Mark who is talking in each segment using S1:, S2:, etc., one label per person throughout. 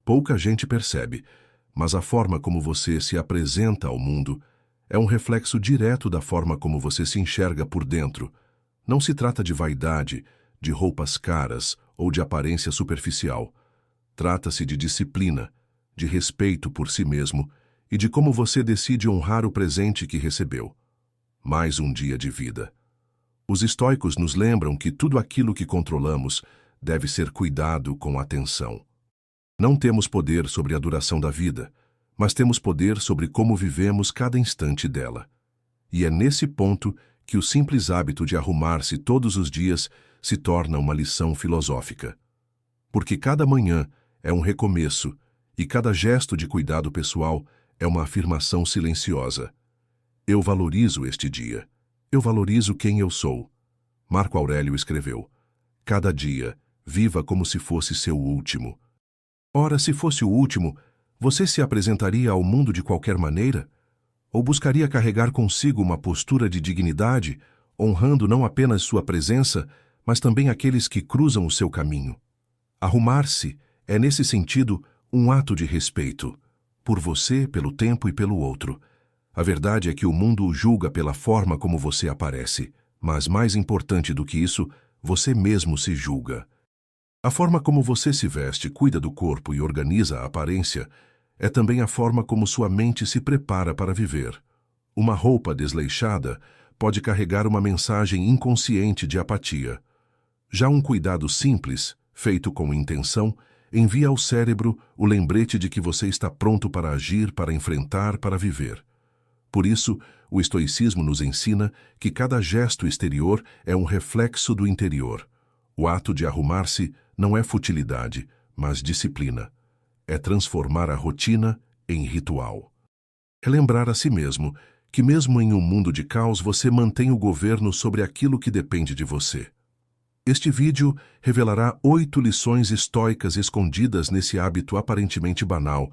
S1: pouca gente percebe, mas a forma como você se apresenta ao mundo é um reflexo direto da forma como você se enxerga por dentro. Não se trata de vaidade, de roupas caras ou de aparência superficial. Trata-se de disciplina, de respeito por si mesmo e de como você decide honrar o presente que recebeu. Mais um dia de vida. Os estoicos nos lembram que tudo aquilo que controlamos deve ser cuidado com atenção. Não temos poder sobre a duração da vida, mas temos poder sobre como vivemos cada instante dela. E é nesse ponto que o simples hábito de arrumar-se todos os dias se torna uma lição filosófica. Porque cada manhã é um recomeço e cada gesto de cuidado pessoal é uma afirmação silenciosa. Eu valorizo este dia. Eu valorizo quem eu sou. Marco Aurélio escreveu: cada dia, viva como se fosse seu último. Ora, se fosse o último, você se apresentaria ao mundo de qualquer maneira? Ou buscaria carregar consigo uma postura de dignidade, honrando não apenas sua presença, mas também aqueles que cruzam o seu caminho? Arrumar-se é, nesse sentido, um ato de respeito, por você, pelo tempo e pelo outro. A verdade é que o mundo o julga pela forma como você aparece, mas mais importante do que isso, você mesmo se julga. A forma como você se veste, cuida do corpo e organiza a aparência é também a forma como sua mente se prepara para viver. Uma roupa desleixada pode carregar uma mensagem inconsciente de apatia. Já um cuidado simples, feito com intenção, envia ao cérebro o lembrete de que você está pronto para agir, para enfrentar, para viver. Por isso, o estoicismo nos ensina que cada gesto exterior é um reflexo do interior. O ato de arrumar-se não é futilidade, mas disciplina. É transformar a rotina em ritual. É lembrar a si mesmo que mesmo em um mundo de caos você mantém o governo sobre aquilo que depende de você. Este vídeo revelará 8 lições estoicas escondidas nesse hábito aparentemente banal,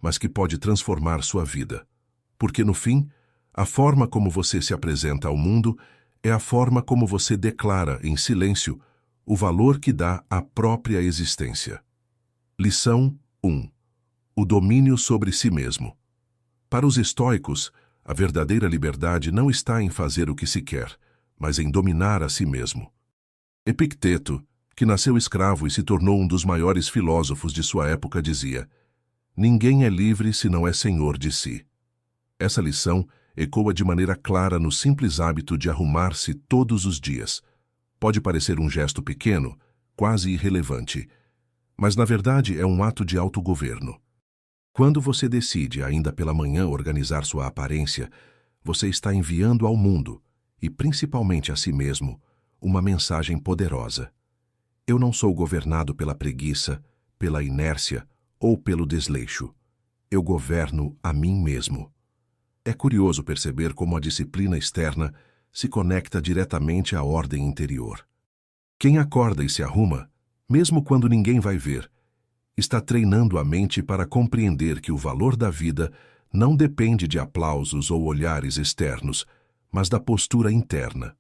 S1: mas que pode transformar sua vida. Porque, no fim, a forma como você se apresenta ao mundo é a forma como você declara, em silêncio, o valor que dá à própria existência. Lição 1. O domínio sobre si mesmo. Para os estoicos, a verdadeira liberdade não está em fazer o que se quer, mas em dominar a si mesmo. Epicteto, que nasceu escravo e se tornou um dos maiores filósofos de sua época, dizia: ninguém é livre se não é senhor de si. Essa lição ecoa de maneira clara no simples hábito de arrumar-se todos os dias. Pode parecer um gesto pequeno, quase irrelevante, mas na verdade é um ato de autogoverno. Quando você decide, ainda pela manhã, organizar sua aparência, você está enviando ao mundo, e principalmente a si mesmo, uma mensagem poderosa. Eu não sou governado pela preguiça, pela inércia ou pelo desleixo. Eu governo a mim mesmo. É curioso perceber como a disciplina externa se conecta diretamente à ordem interior. Quem acorda e se arruma, mesmo quando ninguém vai ver, está treinando a mente para compreender que o valor da vida não depende de aplausos ou olhares externos, mas da postura interna.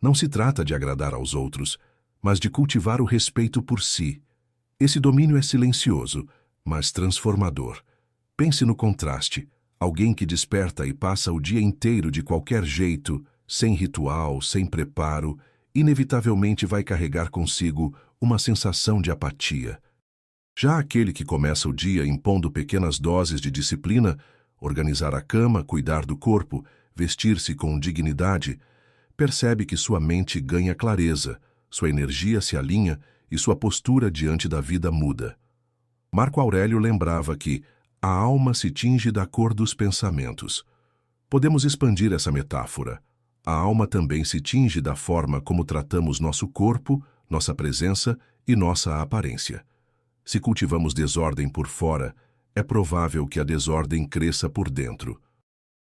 S1: Não se trata de agradar aos outros, mas de cultivar o respeito por si. Esse domínio é silencioso, mas transformador. Pense no contraste. Alguém que desperta e passa o dia inteiro de qualquer jeito, sem ritual, sem preparo, inevitavelmente vai carregar consigo uma sensação de apatia. Já aquele que começa o dia impondo pequenas doses de disciplina, organizar a cama, cuidar do corpo, vestir-se com dignidade, percebe que sua mente ganha clareza, sua energia se alinha e sua postura diante da vida muda. Marco Aurélio lembrava que a alma se tinge da cor dos pensamentos. Podemos expandir essa metáfora. A alma também se tinge da forma como tratamos nosso corpo, nossa presença e nossa aparência. Se cultivamos desordem por fora, é provável que a desordem cresça por dentro.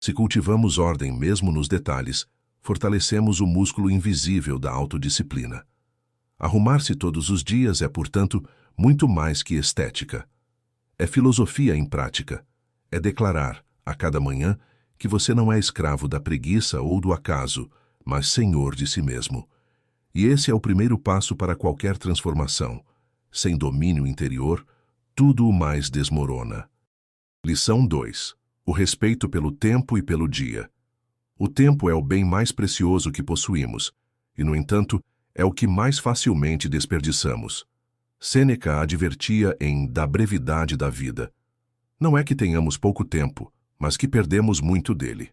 S1: Se cultivamos ordem mesmo nos detalhes, fortalecemos o músculo invisível da autodisciplina. Arrumar-se todos os dias é, portanto, muito mais que estética. É filosofia em prática. É declarar, a cada manhã, que você não é escravo da preguiça ou do acaso, mas senhor de si mesmo. E esse é o primeiro passo para qualquer transformação. Sem domínio interior, tudo o mais desmorona. Lição 2. O respeito pelo tempo e pelo dia. O tempo é o bem mais precioso que possuímos, e, no entanto, é o que mais facilmente desperdiçamos. Sêneca advertia da brevidade da vida. Não é que tenhamos pouco tempo, mas que perdemos muito dele.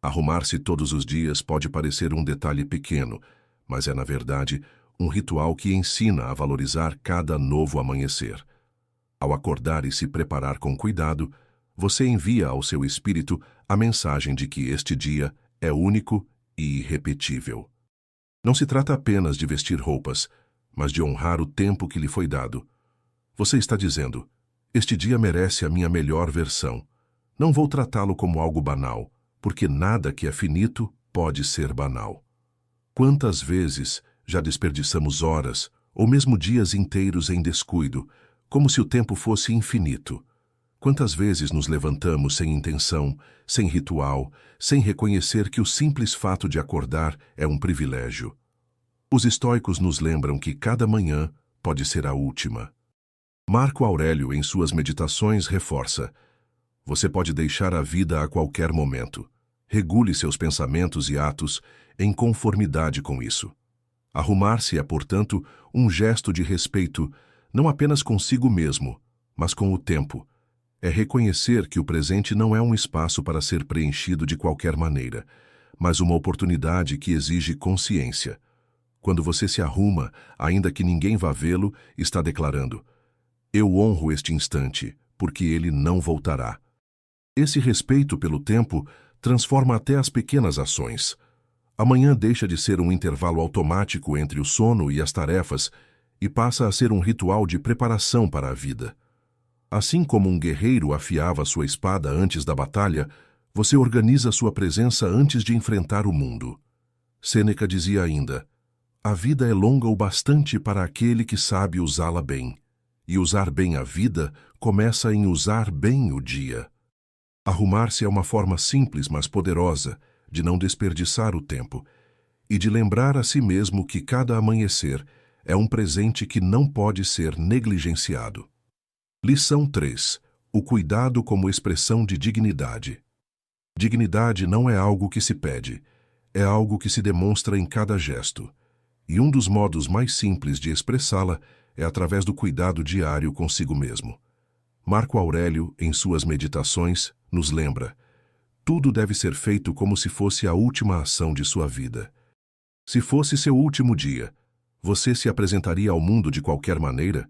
S1: Arrumar-se todos os dias pode parecer um detalhe pequeno, mas é, na verdade, um ritual que ensina a valorizar cada novo amanhecer. Ao acordar e se preparar com cuidado, você envia ao seu espírito a mensagem de que este dia é único e irrepetível. Não se trata apenas de vestir roupas, mas de honrar o tempo que lhe foi dado. Você está dizendo: este dia merece a minha melhor versão. Não vou tratá-lo como algo banal, porque nada que é finito pode ser banal. Quantas vezes já desperdiçamos horas, ou mesmo dias inteiros em descuido, como se o tempo fosse infinito? Quantas vezes nos levantamos sem intenção, sem ritual, sem reconhecer que o simples fato de acordar é um privilégio? Os estoicos nos lembram que cada manhã pode ser a última. Marco Aurélio, em suas meditações, reforça: você pode deixar a vida a qualquer momento. Regule seus pensamentos e atos em conformidade com isso. Arrumar-se é, portanto, um gesto de respeito, não apenas consigo mesmo, mas com o tempo. É reconhecer que o presente não é um espaço para ser preenchido de qualquer maneira, mas uma oportunidade que exige consciência. Quando você se arruma, ainda que ninguém vá vê-lo, está declarando: eu honro este instante, porque ele não voltará. Esse respeito pelo tempo transforma até as pequenas ações. Amanhã deixa de ser um intervalo automático entre o sono e as tarefas e passa a ser um ritual de preparação para a vida. Assim como um guerreiro afiava sua espada antes da batalha, você organiza sua presença antes de enfrentar o mundo. Sêneca dizia ainda: a vida é longa o bastante para aquele que sabe usá-la bem, e usar bem a vida começa em usar bem o dia. Arrumar-se é uma forma simples, mas poderosa, de não desperdiçar o tempo e de lembrar a si mesmo que cada amanhecer é um presente que não pode ser negligenciado. Lição 3. O cuidado como expressão de dignidade. Dignidade não é algo que se pede, é algo que se demonstra em cada gesto. E um dos modos mais simples de expressá-la é através do cuidado diário consigo mesmo. Marco Aurélio, em suas meditações, nos lembra: tudo deve ser feito como se fosse a última ação de sua vida. Se fosse seu último dia, você se apresentaria ao mundo de qualquer maneira?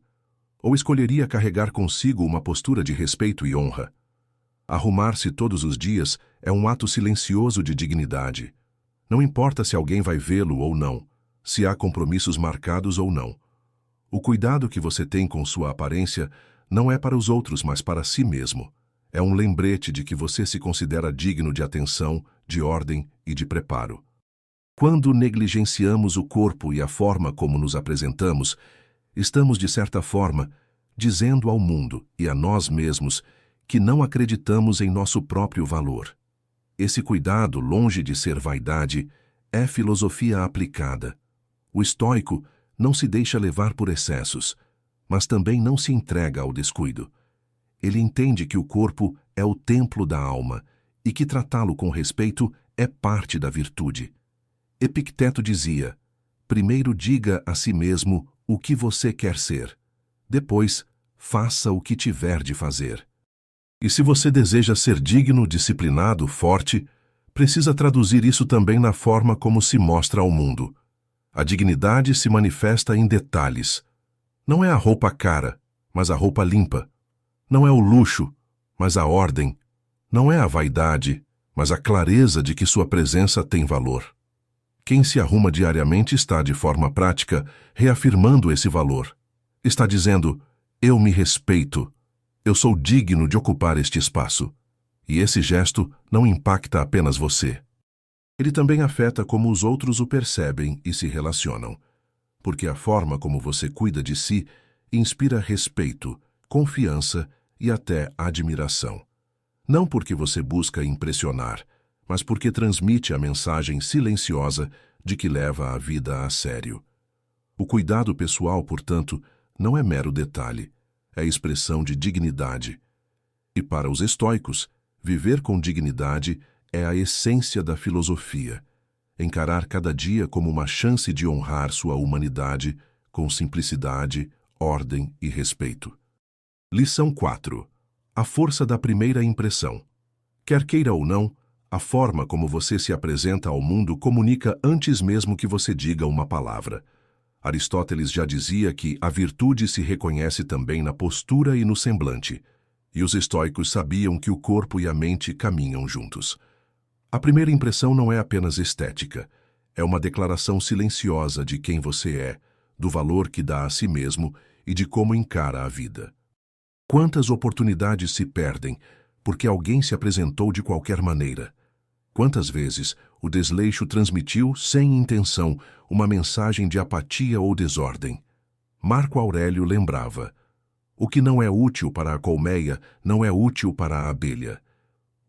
S1: Ou escolheria carregar consigo uma postura de respeito e honra? Arrumar-se todos os dias é um ato silencioso de dignidade. Não importa se alguém vai vê-lo ou não, se há compromissos marcados ou não. O cuidado que você tem com sua aparência não é para os outros, mas para si mesmo. É um lembrete de que você se considera digno de atenção, de ordem e de preparo. Quando negligenciamos o corpo e a forma como nos apresentamos, estamos, de certa forma, dizendo ao mundo e a nós mesmos que não acreditamos em nosso próprio valor. Esse cuidado, longe de ser vaidade, é filosofia aplicada. O estoico não se deixa levar por excessos, mas também não se entrega ao descuido. Ele entende que o corpo é o templo da alma e que tratá-lo com respeito é parte da virtude. Epicteto dizia: primeiro diga a si mesmo o que você quer ser. Depois, faça o que tiver de fazer. E se você deseja ser digno, disciplinado, forte, precisa traduzir isso também na forma como se mostra ao mundo. A dignidade se manifesta em detalhes. Não é a roupa cara, mas a roupa limpa. Não é o luxo, mas a ordem. Não é a vaidade, mas a clareza de que sua presença tem valor. Quem se arruma diariamente está, de forma prática, reafirmando esse valor. Está dizendo: eu me respeito. Eu sou digno de ocupar este espaço. E esse gesto não impacta apenas você. Ele também afeta como os outros o percebem e se relacionam. Porque a forma como você cuida de si inspira respeito, confiança e até admiração. Não porque você busca impressionar, mas porque transmite a mensagem silenciosa de que leva a vida a sério. O cuidado pessoal, portanto, não é mero detalhe, é expressão de dignidade. E para os estoicos, viver com dignidade é a essência da filosofia. Encarar cada dia como uma chance de honrar sua humanidade com simplicidade, ordem e respeito. Lição 4. A força da primeira impressão. Quer queira ou não, a forma como você se apresenta ao mundo comunica antes mesmo que você diga uma palavra. Aristóteles já dizia que a virtude se reconhece também na postura e no semblante, e os estoicos sabiam que o corpo e a mente caminham juntos. A primeira impressão não é apenas estética, é uma declaração silenciosa de quem você é, do valor que dá a si mesmo e de como encara a vida. Quantas oportunidades se perdem porque alguém se apresentou de qualquer maneira? Quantas vezes o desleixo transmitiu, sem intenção, uma mensagem de apatia ou desordem? Marco Aurélio lembrava: o que não é útil para a colmeia não é útil para a abelha.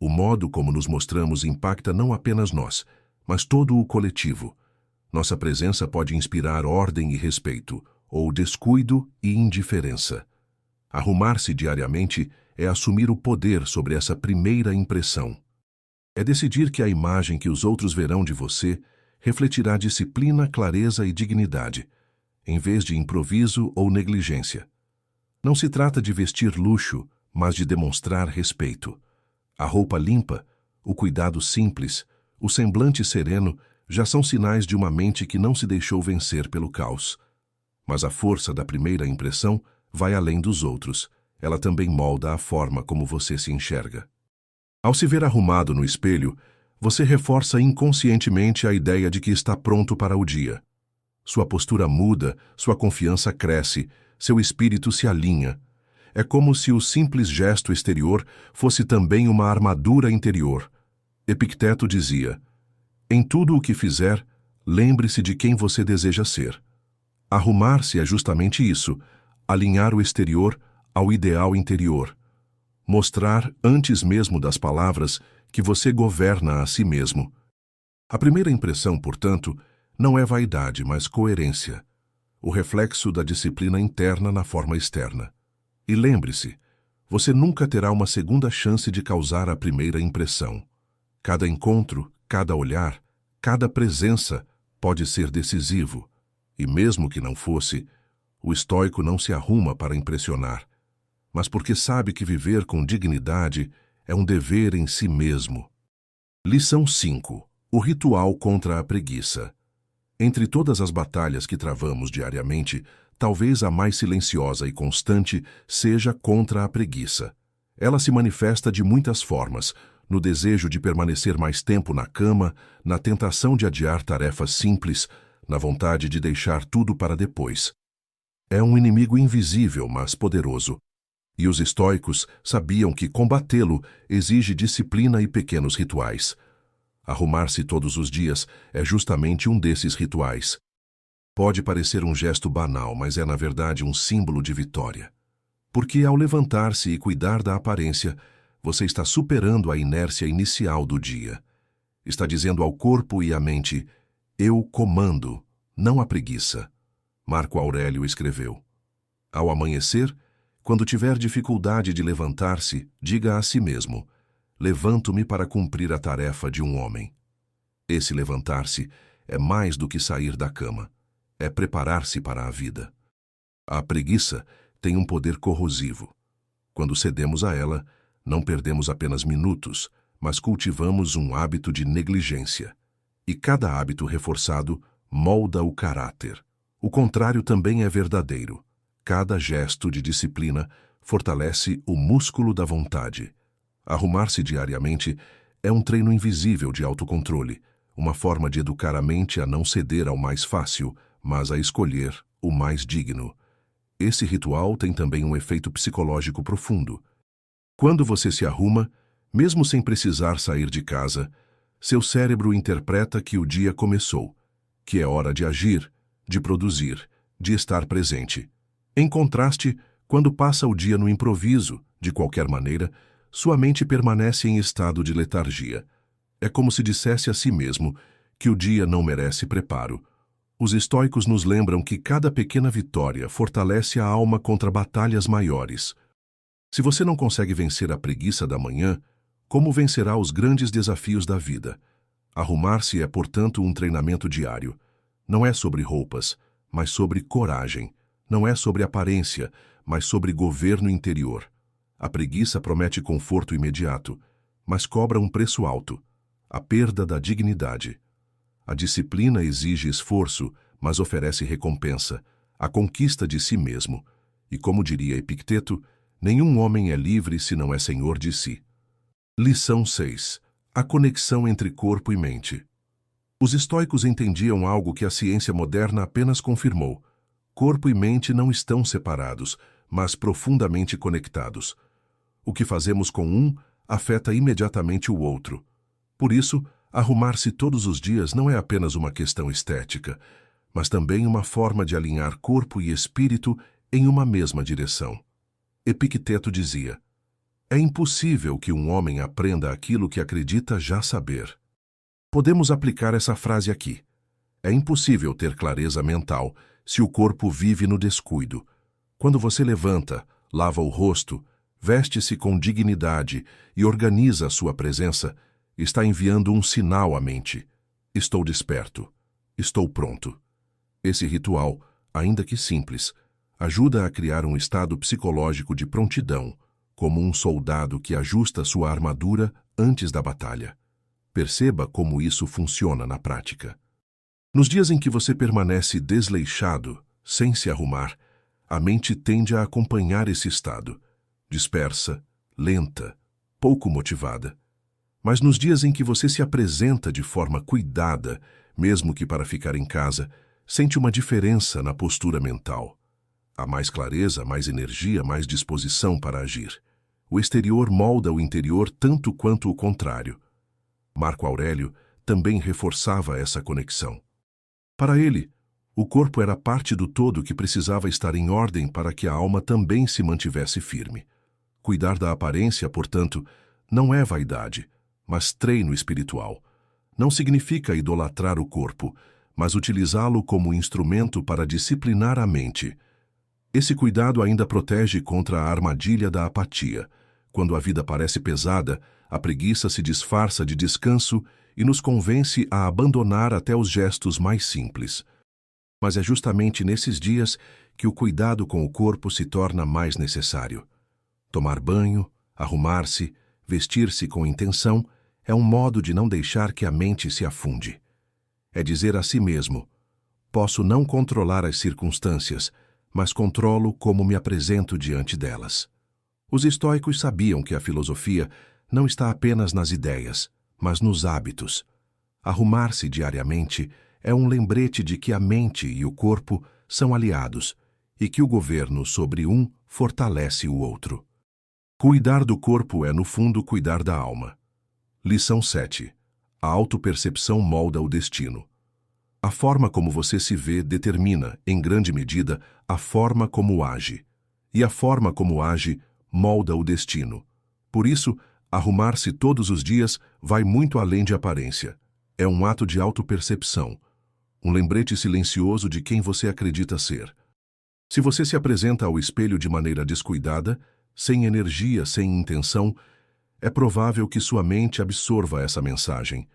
S1: O modo como nos mostramos impacta não apenas nós, mas todo o coletivo. Nossa presença pode inspirar ordem e respeito, ou descuido e indiferença. Arrumar-se diariamente é assumir o poder sobre essa primeira impressão. É decidir que a imagem que os outros verão de você refletirá disciplina, clareza e dignidade, em vez de improviso ou negligência. Não se trata de vestir luxo, mas de demonstrar respeito. A roupa limpa, o cuidado simples, o semblante sereno já são sinais de uma mente que não se deixou vencer pelo caos. Mas a força da primeira impressão vai além dos outros. Ela também molda a forma como você se enxerga. Ao se ver arrumado no espelho, você reforça inconscientemente a ideia de que está pronto para o dia. Sua postura muda, sua confiança cresce, seu espírito se alinha. É como se o simples gesto exterior fosse também uma armadura interior. Epicteto dizia: em tudo o que fizer, lembre-se de quem você deseja ser. Arrumar-se é justamente isso, alinhar o exterior ao ideal interior. Mostrar, antes mesmo das palavras, que você governa a si mesmo. A primeira impressão, portanto, não é vaidade, mas coerência, o reflexo da disciplina interna na forma externa. E lembre-se, você nunca terá uma segunda chance de causar a primeira impressão. Cada encontro, cada olhar, cada presença pode ser decisivo. E mesmo que não fosse, o estoico não se arruma para impressionar, mas porque sabe que viver com dignidade é um dever em si mesmo. Lição 5. O ritual contra a preguiça. Entre todas as batalhas que travamos diariamente, talvez a mais silenciosa e constante seja contra a preguiça. Ela se manifesta de muitas formas, no desejo de permanecer mais tempo na cama, na tentação de adiar tarefas simples, na vontade de deixar tudo para depois. É um inimigo invisível, mas poderoso. E os estoicos sabiam que combatê-lo exige disciplina e pequenos rituais. Arrumar-se todos os dias é justamente um desses rituais. Pode parecer um gesto banal, mas é na verdade um símbolo de vitória. Porque ao levantar-se e cuidar da aparência, você está superando a inércia inicial do dia. Está dizendo ao corpo e à mente: eu comando, não a preguiça. Marco Aurélio escreveu. Ao amanhecer, quando tiver dificuldade de levantar-se, diga a si mesmo: levanto-me para cumprir a tarefa de um homem. Esse levantar-se é mais do que sair da cama. É preparar-se para a vida. A preguiça tem um poder corrosivo. Quando cedemos a ela, não perdemos apenas minutos, mas cultivamos um hábito de negligência. E cada hábito reforçado molda o caráter. O contrário também é verdadeiro. Cada gesto de disciplina fortalece o músculo da vontade. Arrumar-se diariamente é um treino invisível de autocontrole, uma forma de educar a mente a não ceder ao mais fácil, mas a escolher o mais digno. Esse ritual tem também um efeito psicológico profundo. Quando você se arruma, mesmo sem precisar sair de casa, seu cérebro interpreta que o dia começou, que é hora de agir, de produzir, de estar presente. Em contraste, quando passa o dia no improviso, de qualquer maneira, sua mente permanece em estado de letargia. É como se dissesse a si mesmo que o dia não merece preparo. Os estoicos nos lembram que cada pequena vitória fortalece a alma contra batalhas maiores. Se você não consegue vencer a preguiça da manhã, como vencerá os grandes desafios da vida? Arrumar-se é, portanto, um treinamento diário. Não é sobre roupas, mas sobre coragem. Não é sobre aparência, mas sobre governo interior. A preguiça promete conforto imediato, mas cobra um preço alto: a perda da dignidade. A disciplina exige esforço, mas oferece recompensa: a conquista de si mesmo. E como diria Epicteto, nenhum homem é livre se não é senhor de si. Lição 6. A conexão entre corpo e mente. Os estoicos entendiam algo que a ciência moderna apenas confirmou: corpo e mente não estão separados, mas profundamente conectados. O que fazemos com um afeta imediatamente o outro. Por isso, arrumar-se todos os dias não é apenas uma questão estética, mas também uma forma de alinhar corpo e espírito em uma mesma direção. Epicteto dizia: é impossível que um homem aprenda aquilo que acredita já saber. Podemos aplicar essa frase aqui. É impossível ter clareza mental se o corpo vive no descuido. Quando você levanta, lava o rosto, veste-se com dignidade e organiza a sua presença, está enviando um sinal à mente: estou desperto, estou pronto. Esse ritual, ainda que simples, ajuda a criar um estado psicológico de prontidão, como um soldado que ajusta sua armadura antes da batalha. Perceba como isso funciona na prática. Nos dias em que você permanece desleixado, sem se arrumar, a mente tende a acompanhar esse estado, dispersa, lenta, pouco motivada. Mas nos dias em que você se apresenta de forma cuidada, mesmo que para ficar em casa, sente uma diferença na postura mental. Há mais clareza, mais energia, mais disposição para agir. O exterior molda o interior tanto quanto o contrário. Marco Aurélio também reforçava essa conexão. Para ele, o corpo era parte do todo que precisava estar em ordem para que a alma também se mantivesse firme. Cuidar da aparência, portanto, não é vaidade, mas treino espiritual. Não significa idolatrar o corpo, mas utilizá-lo como instrumento para disciplinar a mente. Esse cuidado ainda protege contra a armadilha da apatia. Quando a vida parece pesada, a preguiça se disfarça de descanso e nos convence a abandonar até os gestos mais simples. Mas é justamente nesses dias que o cuidado com o corpo se torna mais necessário. Tomar banho, arrumar-se, vestir-se com intenção é um modo de não deixar que a mente se afunde. É dizer a si mesmo: posso não controlar as circunstâncias, mas controlo como me apresento diante delas. Os estoicos sabiam que a filosofia não está apenas nas ideias, mas nos hábitos. Arrumar-se diariamente é um lembrete de que a mente e o corpo são aliados e que o governo sobre um fortalece o outro. Cuidar do corpo é, no fundo, cuidar da alma. Lição 7. A autopercepção molda o destino. A forma como você se vê determina, em grande medida, a forma como age. E a forma como age molda o destino. Por isso, arrumar-se todos os dias vai muito além de aparência. É um ato de autopercepção, um lembrete silencioso de quem você acredita ser. Se você se apresenta ao espelho de maneira descuidada, sem energia, sem intenção, é provável que sua mente absorva essa mensagem: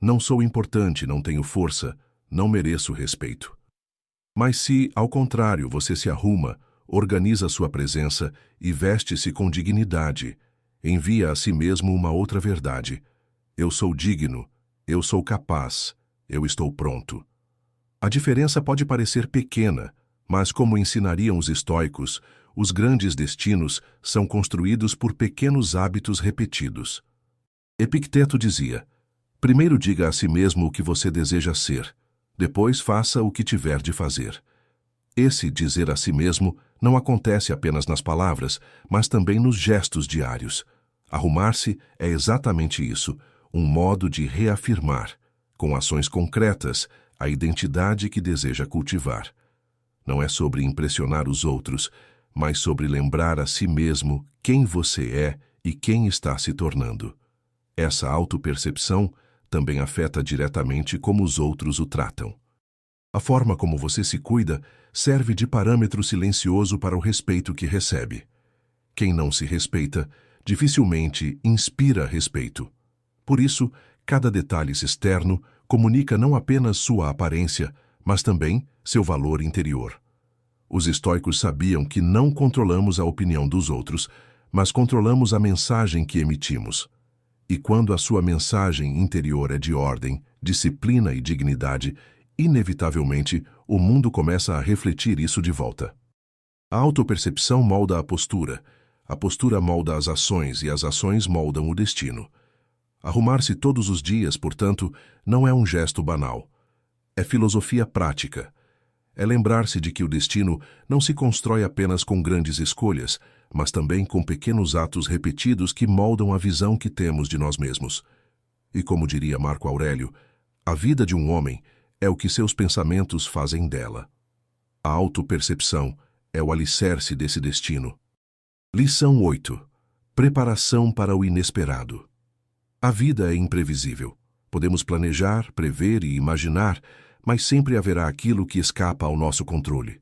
S1: não sou importante, não tenho força, não mereço respeito. Mas se, ao contrário, você se arruma, organiza sua presença e veste-se com dignidade, envia a si mesmo uma outra verdade: eu sou digno, eu sou capaz, eu estou pronto. A diferença pode parecer pequena, mas como ensinariam os estoicos, os grandes destinos são construídos por pequenos hábitos repetidos. Epicteto dizia: primeiro diga a si mesmo o que você deseja ser, depois faça o que tiver de fazer. Esse dizer a si mesmo não acontece apenas nas palavras, mas também nos gestos diários. Arrumar-se é exatamente isso, um modo de reafirmar, com ações concretas, a identidade que deseja cultivar. Não é sobre impressionar os outros, mas sobre lembrar a si mesmo quem você é e quem está se tornando. Essa autopercepção também afeta diretamente como os outros o tratam. A forma como você se cuida serve de parâmetro silencioso para o respeito que recebe. Quem não se respeita, dificilmente inspira respeito. Por isso, cada detalhe externo comunica não apenas sua aparência, mas também seu valor interior. Os estoicos sabiam que não controlamos a opinião dos outros, mas controlamos a mensagem que emitimos. E quando a sua mensagem interior é de ordem, disciplina e dignidade, inevitavelmente o mundo começa a refletir isso de volta. A autopercepção molda a postura molda as ações e as ações moldam o destino. Arrumar-se todos os dias, portanto, não é um gesto banal. É filosofia prática. É lembrar-se de que o destino não se constrói apenas com grandes escolhas, mas também com pequenos atos repetidos que moldam a visão que temos de nós mesmos. E como diria Marco Aurélio, a vida de um homem é o que seus pensamentos fazem dela. A autopercepção é o alicerce desse destino. Lição 8. Preparação para o inesperado. A vida é imprevisível. Podemos planejar, prever e imaginar, mas sempre haverá aquilo que escapa ao nosso controle.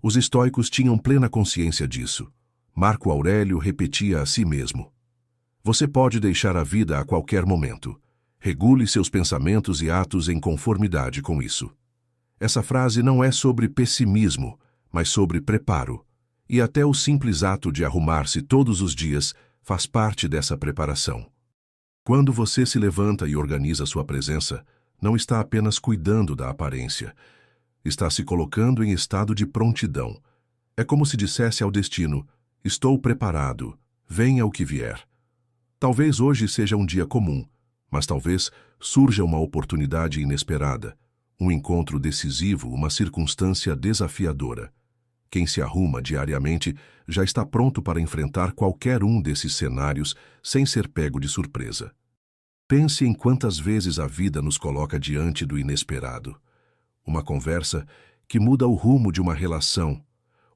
S1: Os estoicos tinham plena consciência disso. Marco Aurélio repetia a si mesmo: você pode deixar a vida a qualquer momento. Regule seus pensamentos e atos em conformidade com isso. Essa frase não é sobre pessimismo, mas sobre preparo. E até o simples ato de arrumar-se todos os dias faz parte dessa preparação. Quando você se levanta e organiza sua presença, não está apenas cuidando da aparência, está se colocando em estado de prontidão. É como se dissesse ao destino: estou preparado, venha o que vier. Talvez hoje seja um dia comum, mas talvez surja uma oportunidade inesperada, um encontro decisivo, uma circunstância desafiadora. Quem se arruma diariamente já está pronto para enfrentar qualquer um desses cenários sem ser pego de surpresa. Pense em quantas vezes a vida nos coloca diante do inesperado. Uma conversa que muda o rumo de uma relação,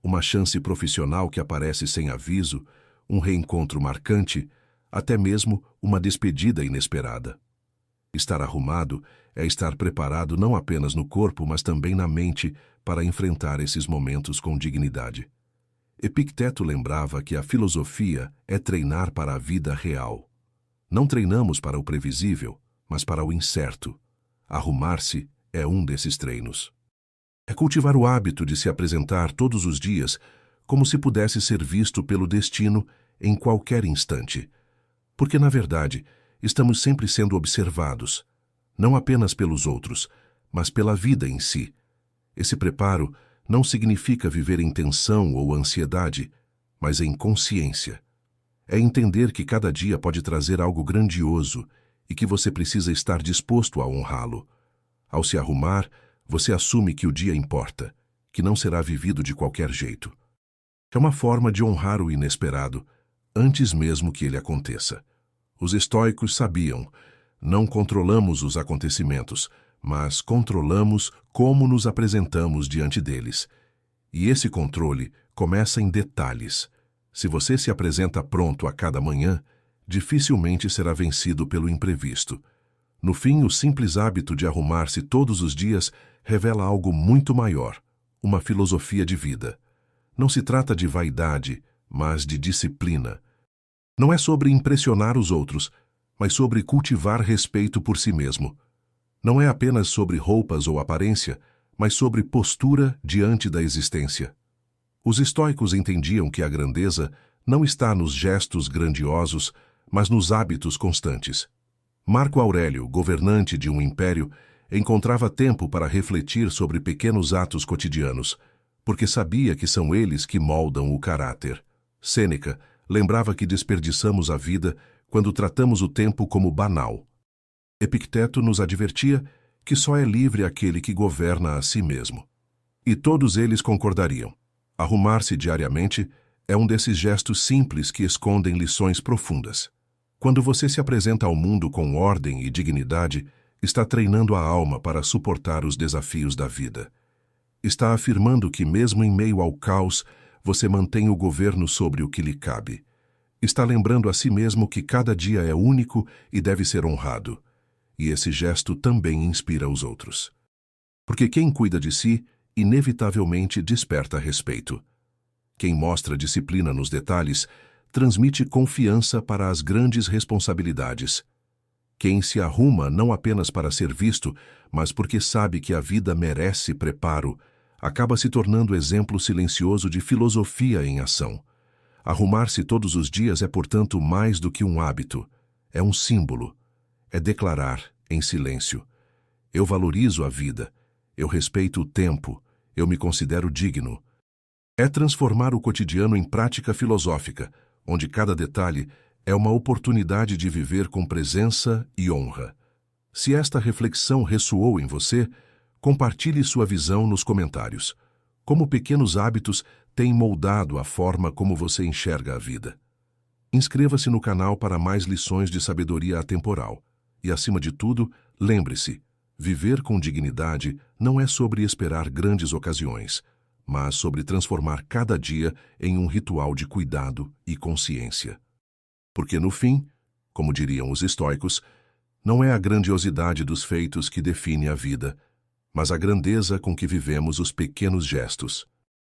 S1: uma chance profissional que aparece sem aviso, um reencontro marcante, até mesmo uma despedida inesperada. Estar arrumado é estar preparado não apenas no corpo, mas também na mente para enfrentar esses momentos com dignidade. Epicteto lembrava que a filosofia é treinar para a vida real. Não treinamos para o previsível, mas para o incerto. Arrumar-se é um desses treinos. É cultivar o hábito de se apresentar todos os dias como se pudesse ser visto pelo destino em qualquer instante. Porque, na verdade, estamos sempre sendo observados, não apenas pelos outros, mas pela vida em si. Esse preparo não significa viver em tensão ou ansiedade, mas em consciência. É entender que cada dia pode trazer algo grandioso e que você precisa estar disposto a honrá-lo. Ao se arrumar, você assume que o dia importa, que não será vivido de qualquer jeito. É uma forma de honrar o inesperado, antes mesmo que ele aconteça. Os estoicos sabiam: não controlamos os acontecimentos, mas controlamos como nos apresentamos diante deles. E esse controle começa em detalhes. Se você se apresenta pronto a cada manhã, dificilmente será vencido pelo imprevisto. No fim, o simples hábito de arrumar-se todos os dias revela algo muito maior, uma filosofia de vida. Não se trata de vaidade, mas de disciplina. Não é sobre impressionar os outros, mas sobre cultivar respeito por si mesmo. Não é apenas sobre roupas ou aparência, mas sobre postura diante da existência. Os estoicos entendiam que a grandeza não está nos gestos grandiosos, mas nos hábitos constantes. Marco Aurélio, governante de um império, encontrava tempo para refletir sobre pequenos atos cotidianos, porque sabia que são eles que moldam o caráter. Sêneca lembrava que desperdiçamos a vida quando tratamos o tempo como banal. Epicteto nos advertia que só é livre aquele que governa a si mesmo. E todos eles concordariam. Arrumar-se diariamente é um desses gestos simples que escondem lições profundas. Quando você se apresenta ao mundo com ordem e dignidade, está treinando a alma para suportar os desafios da vida. Está afirmando que, mesmo em meio ao caos, você mantém o governo sobre o que lhe cabe. Está lembrando a si mesmo que cada dia é único e deve ser honrado. E esse gesto também inspira os outros. Porque quem cuida de si, inevitavelmente desperta respeito. Quem mostra disciplina nos detalhes, transmite confiança para as grandes responsabilidades. Quem se arruma não apenas para ser visto, mas porque sabe que a vida merece preparo, acaba se tornando exemplo silencioso de filosofia em ação. Arrumar-se todos os dias é, portanto, mais do que um hábito. É um símbolo. É declarar, em silêncio: eu valorizo a vida, eu respeito o tempo, eu me considero digno. É transformar o cotidiano em prática filosófica, onde cada detalhe é uma oportunidade de viver com presença e honra. Se esta reflexão ressoou em você, compartilhe sua visão nos comentários. Como pequenos hábitos têm moldado a forma como você enxerga a vida. Inscreva-se no canal para mais lições de sabedoria atemporal. E, acima de tudo, lembre-se, viver com dignidade não é sobre esperar grandes ocasiões, mas sobre transformar cada dia em um ritual de cuidado e consciência. Porque, no fim, como diriam os estoicos, não é a grandiosidade dos feitos que define a vida, mas a grandeza com que vivemos os pequenos gestos.